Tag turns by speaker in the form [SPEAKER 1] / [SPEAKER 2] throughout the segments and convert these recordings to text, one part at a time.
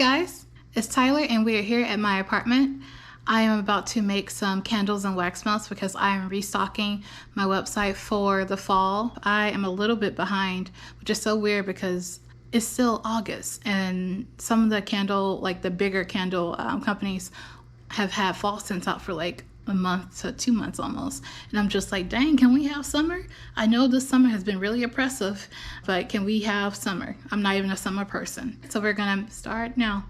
[SPEAKER 1] guys, it's Tyler and we are here at my apartment. I am about to make some candles and wax melts because I am restocking my website for the fall. I am a little bit behind, which is so weird because it's still August and some of the candle, like the bigger candle companies have had fall scents out for like a month to 2 months almost. And I'm just like, dang, can we have summer? I know this summer has been really oppressive, but can we have summer? I'm not even a summer person. So we're gonna start now.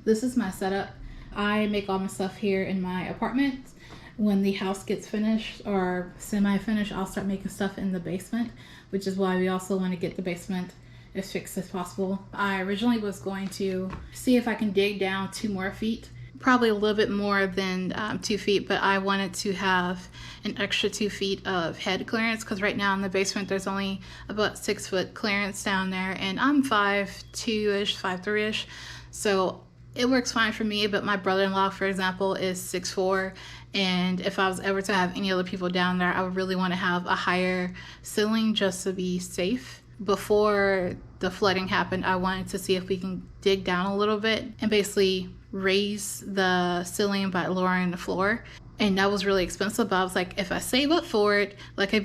[SPEAKER 1] This is my setup. I make all my stuff here in my apartment. When the house gets finished or semi-finished, I'll start making stuff in the basement, which is why we also want to get the basement as fixed as possible. I originally was going to see if I can dig down 2 more feet, probably a little bit more than 2 feet, but I wanted to have an extra 2 feet of head clearance because right now in the basement there's only about 6 foot clearance down there, and I'm 5'2"-ish, 5'3"-ish, so it works fine for me. But my brother-in-law, for example, is 6'4", and if I was ever to have any other people down there, I would really want to have a higher ceiling just to be safe. Before the flooding happened, I wanted to see if we can dig down a little bit and basically raise the ceiling by lowering the floor. And that was really expensive, but I was like, if I save up for it, like it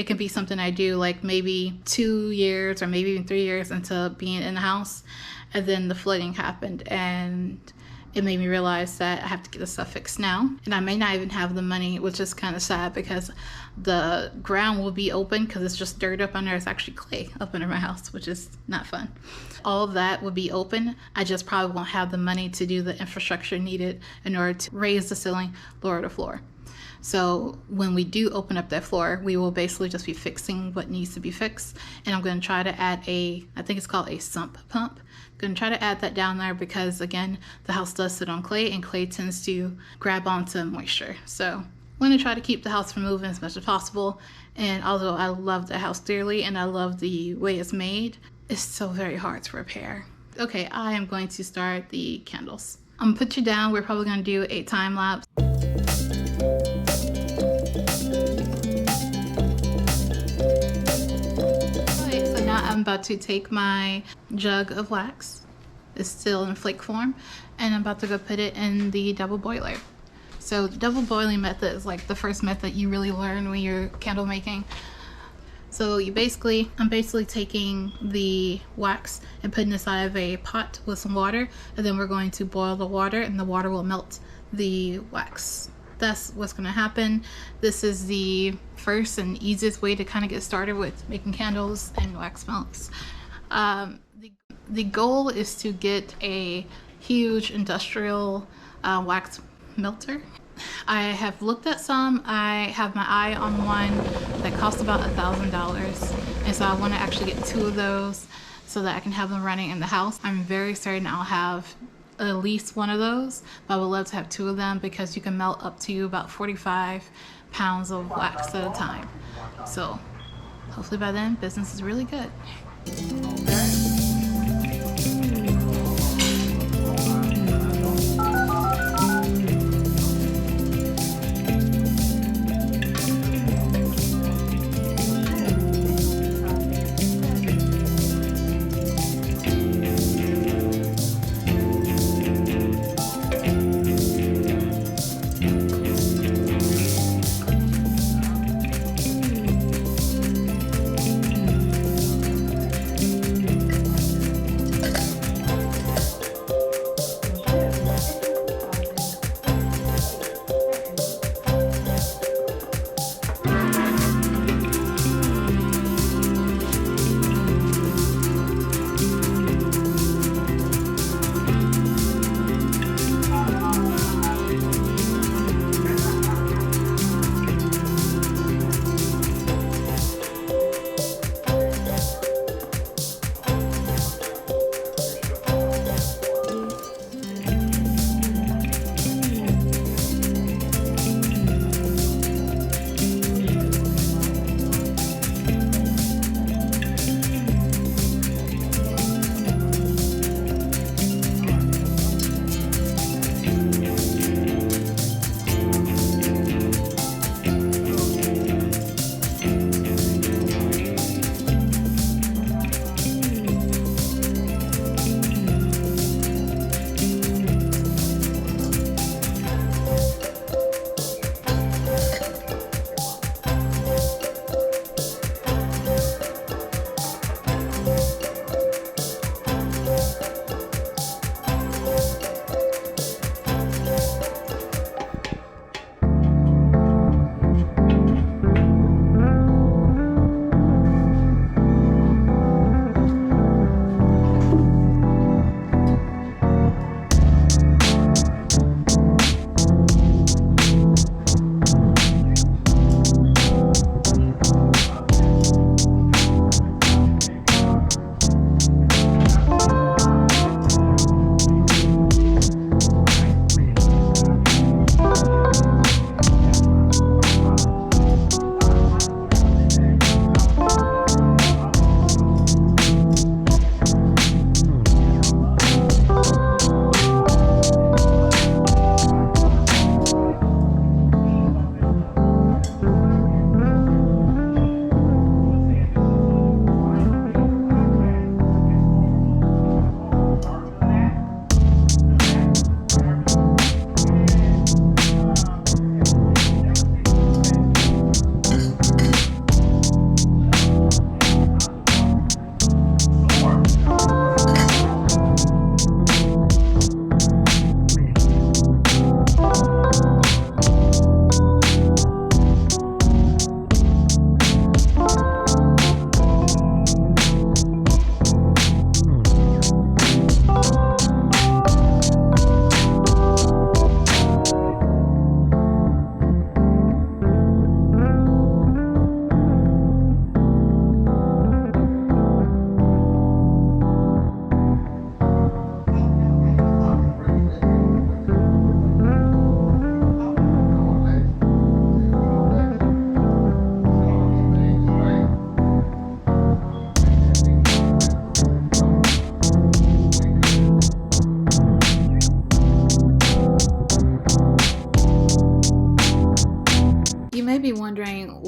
[SPEAKER 1] could be something I do like maybe 2 years or maybe even 3 years into being in the house. And then the flooding happened and it made me realize that I have to get the stuff fixed now. And I may not even have the money, which is kind of sad because the ground will be open because it's just dirt up under. It's actually clay up under my house, which is not fun. All of that will be open. I just probably won't have the money to do the infrastructure needed in order to raise the ceiling, lower the floor. So when we do open up that floor, we will basically just be fixing what needs to be fixed. And I'm going to try to add I think it's called a sump pump. I'm going to try to add that down there because, again, the house does sit on clay and clay tends to grab onto moisture. So I'm going to try to keep the house from moving as much as possible. And although I love the house dearly and I love the way it's made, it's so very hard to repair. Okay, I am going to start the candles. I'm going to put you down. We're probably going to do a time lapse. I'm about to take my jug of wax, it's still in flake form, and I'm about to go put it in the double boiler. So the double boiling method is like the first method you really learn when you're candle making. So I'm basically taking the wax and putting it inside of a pot with some water, and then we're going to boil the water and the water will melt the wax. That's what's going to happen. This is the first and easiest way to kind of get started with making candles and wax melts. The goal is to get a huge industrial wax melter. I have looked at some. I have my eye on one that costs about $1,000, and so I want to actually get 2 of those so that I can have them running in the house. I'm very certain I'll have at least 1 of those, but I would love to have 2 of them because you can melt up to about 45 pounds of wax at a time. So hopefully by then business is really good.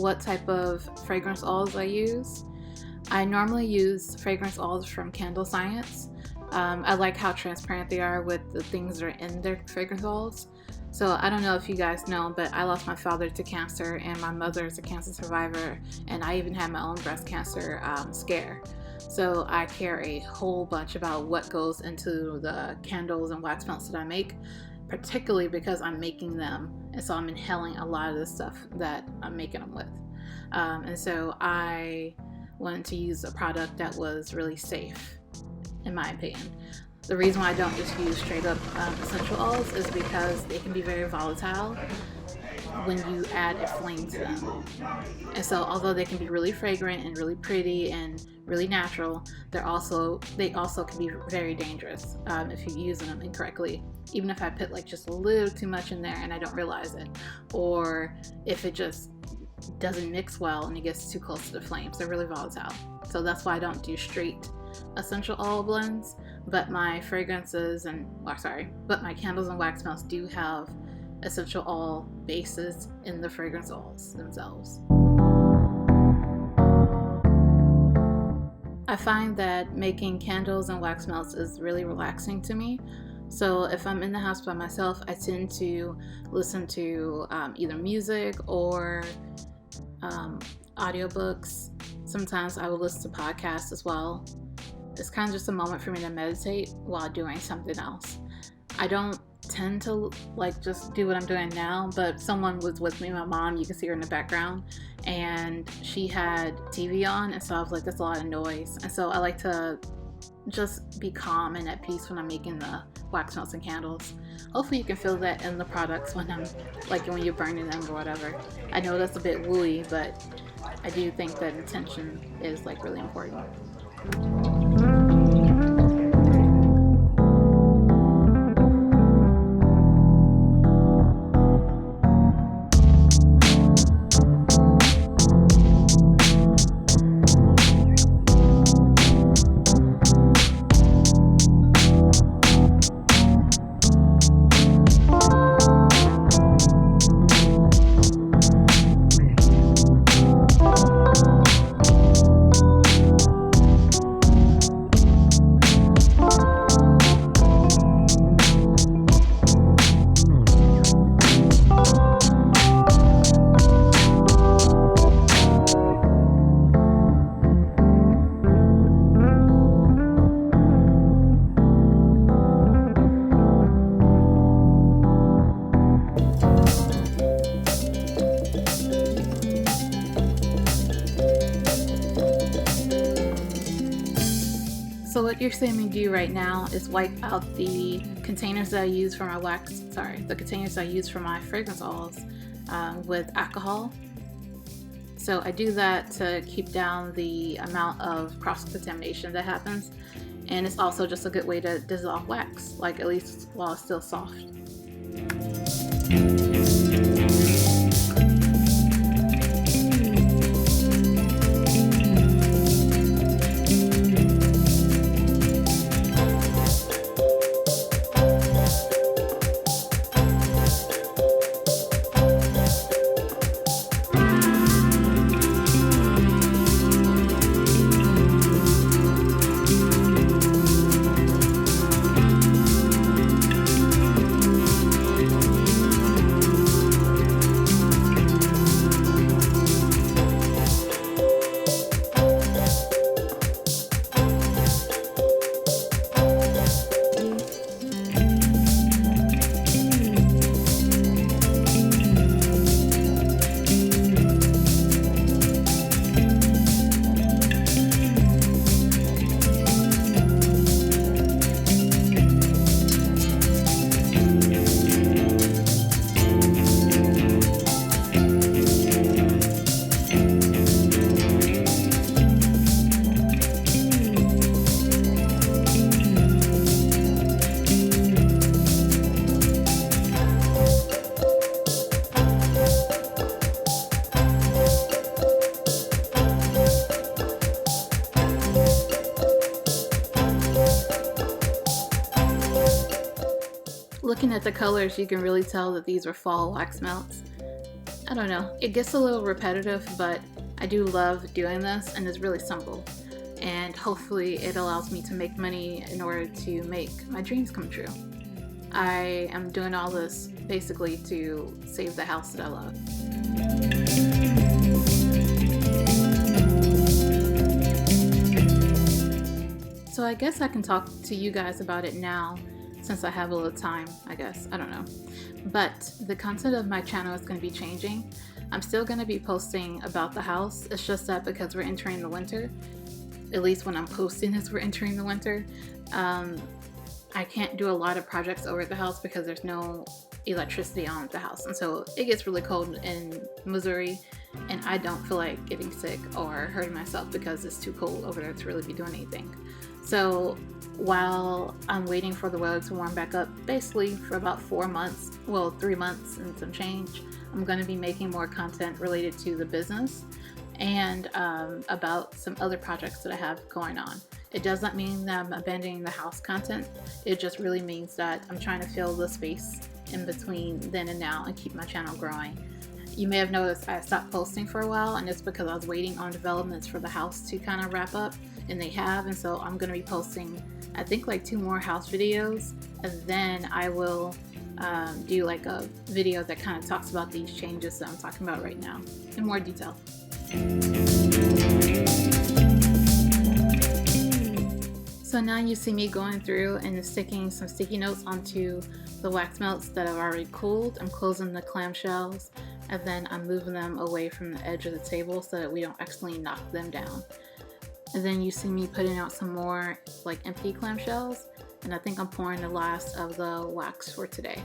[SPEAKER 1] what type of fragrance oils I use. I normally use fragrance oils from Candle Science. I like how transparent they are with the things that are in their fragrance oils. So I don't know if you guys know, but I lost my father to cancer and my mother is a cancer survivor, and I even had my own breast cancer scare. So I care a whole bunch about what goes into the candles and wax melts that I make, particularly because I'm making them, and so I'm inhaling a lot of the stuff that I'm making them with. And so I wanted to use a product that was really safe, in my opinion. The reason why I don't just use straight up essential oils is because they can be very volatile when you add a flame to them. And so although they can be really fragrant and really pretty and really natural, they also can be very dangerous if you're using them incorrectly. Even if I put like just a little too much in there and I don't realize it, or if it just doesn't mix well and it gets too close to the flames, they're really volatile. So that's why I don't do straight essential oil blends, but my fragrances but my candles and wax melts do have essential oil bases in the fragrance oils themselves. I find that making candles and wax melts is really relaxing to me. So if I'm in the house by myself, I tend to listen to either music or audiobooks. Sometimes I will listen to podcasts as well. It's kind of just a moment for me to meditate while doing something else. I don't tend to like just do what I'm doing now, but someone was with me, my mom, you can see her in the background, and she had TV on, and so I was like, that's a lot of noise. And so I like to just be calm and at peace when I'm making the wax melts and candles. Hopefully you can feel that in the products when you're burning them or whatever. I know that's a bit wooey, but I do think that intention is like really important. So what you're seeing me do right now is wipe out the containers that I use for my fragrance oils with alcohol. So I do that to keep down the amount of cross-contamination that happens, and it's also just a good way to dissolve wax, like at least while it's still soft. Looking at the colors, you can really tell that these were fall wax melts. I don't know, it gets a little repetitive, but I do love doing this, and it's really simple. And hopefully it allows me to make money in order to make my dreams come true. I am doing all this basically to save the house that I love. So I guess I can talk to you guys about it now since I have a little time, I guess. I don't know. But the content of my channel is going to be changing. I'm still going to be posting about the house. It's just that because we're entering the winter, at least when I'm posting this, we're entering the winter, I can't do a lot of projects over at the house because there's no electricity on at the house. And so it gets really cold in Missouri, and I don't feel like getting sick or hurting myself because it's too cold over there to really be doing anything. So while I'm waiting for the weather to warm back up, basically for about 4 months, well, 3 months and some change, I'm going to be making more content related to the business and about some other projects that I have going on. It doesn't mean that I'm abandoning the house content. It just really means that I'm trying to fill the space in between then and now and keep my channel growing. You may have noticed I stopped posting for a while, and it's because I was waiting on developments for the house to kind of wrap up, and they have, and so I'm going to be posting, I think, like 2 more house videos, and then I will do like a video that kind of talks about these changes that I'm talking about right now in more detail. So now you see me going through and sticking some sticky notes onto the wax melts that I've already cooled. I'm closing the clamshells, and then I'm moving them away from the edge of the table so that we don't accidentally knock them down. And then you see me putting out some more like empty clamshells, and I think I'm pouring the last of the wax for today.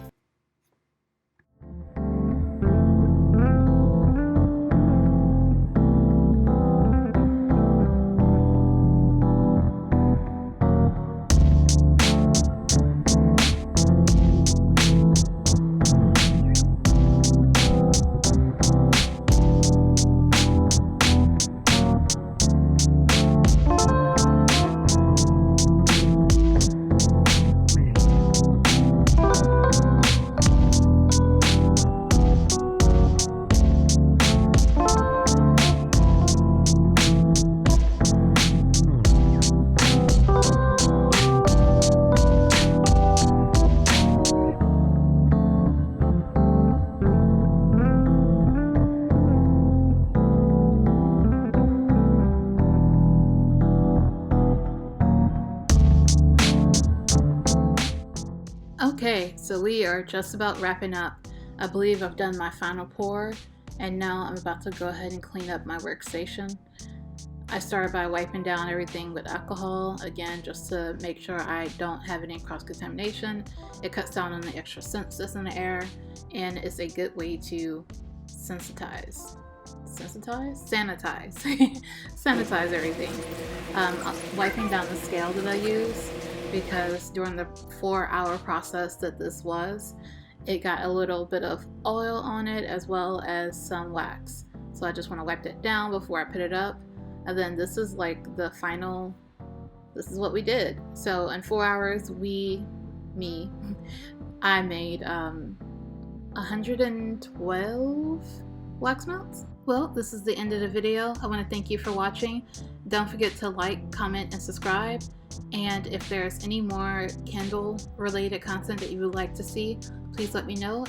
[SPEAKER 1] Okay, so we are just about wrapping up. I believe I've done my final pour, and now I'm about to go ahead and clean up my workstation. I started by wiping down everything with alcohol, again, just to make sure I don't have any cross-contamination. It cuts down on the extra scents that's in the air, and it's a good way to sanitize everything. Wiping down the scale that I use, because during the 4-hour process that this was, it got a little bit of oil on it as well as some wax. So I just want to wipe it down before I put it up. And then this is like the final, this is what we did. So in 4 hours, I made 112 wax melts. Well, this is the end of the video. I want to thank you for watching. Don't forget to like, comment, and subscribe. And if there's any more candle related content that you would like to see, please let me know.